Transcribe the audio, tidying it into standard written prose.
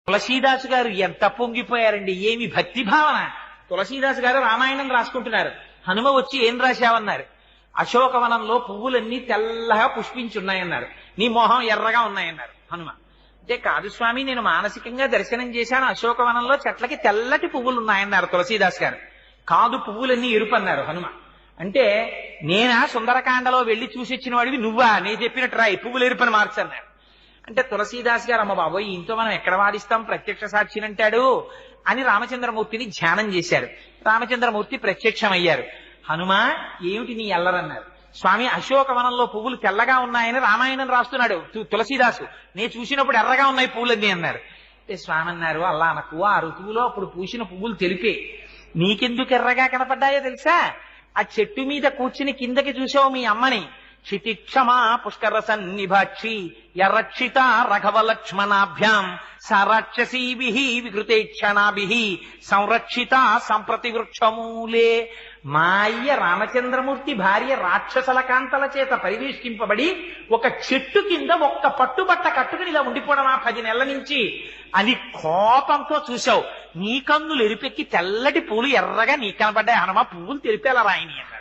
తులసీదాసు గారు ఎంత పొంగిపోయారండి, ఏమి భక్తి భావన. తులసీదాసు గారు రామాయణం రాసుకుంటున్నారు. హనుమ వచ్చి ఏం రాశావన్నారు. అశోకవనంలో పువ్వులన్నీ తెల్లగా పుష్పించున్నాయన్నారు. నీ మొహం ఎర్రగా ఉన్నాయన్నారు హనుమ. అంటే కాదు స్వామి, నేను మానసికంగా దర్శనం చేశాను, అశోకవనంలో చెట్లకి తెల్లటి పువ్వులు ఉన్నాయన్నారు తులసీదాస్ గారు. కాదు, పువ్వులన్నీ ఎరుపు అన్నారు హనుమ. అంటే నేనా సుందరకాండలో వెళ్లి చూసి వచ్చిన వాడివి నువ్వా, నేను చెప్పినట్టు రాయి, పువ్వులు ఎరుపని మార్చన్నారు. అంటే తులసీదాస్ గారు, అమ్మ బాబోయ్, ఇంతో మనం ఎక్కడ వాదిస్తాం, ప్రత్యక్ష సాక్షినంటాడు అని రామచంద్రమూర్తిని ధ్యానం చేశారు. రామచంద్రమూర్తి ప్రత్యక్షమయ్యారు. హనుమ, ఏమిటి నీ ఎల్లరన్నారు. స్వామి, అశోకవనంలో పువ్వులు తెల్లగా ఉన్నాయని రామాయణం రాస్తున్నాడు తులసీదాసు, నేను చూసినప్పుడు ఎర్రగా ఉన్నాయి పువ్వులన్నీ అన్నారు. అంటే స్వామి అన్నారు, అలా అనకు, ఆ ఋతువులో అప్పుడు పూసిన పువ్వులు తెలిపే, నీకెందుకు ఎర్రగా కనపడ్డాయో తెలుసా, ఆ చెట్టు మీద కూర్చుని కిందకి చూసావు మీ అమ్మని, క్షితిక్షమా పుష్కర సన్నిభాక్షి యరక్షిత రఘవ లక్ష్మణాభ్యాం సారాక్షసీభి వికృతేక్షణాభి సంరక్షిత సంప్రతి వృక్షమూలే. మా అయ్య రామచంద్రమూర్తి భార్య రాక్షసల కాంతల చేత పరివేష్టింపబడి ఒక చెట్టు కింద ఒక్క పట్టుబట్ట కట్టుకుని ఇలా ఉండిపోవడం 10 నెలల నుంచి అని కోపంతో చూశావు. నీ కన్నులు ఎరిపెక్కి తెల్లటి పూలు ఎర్రగా నీ కనబడ్డాయి హనుమ, పువ్వులు తెలిపేలా రాయిని అన్నారు.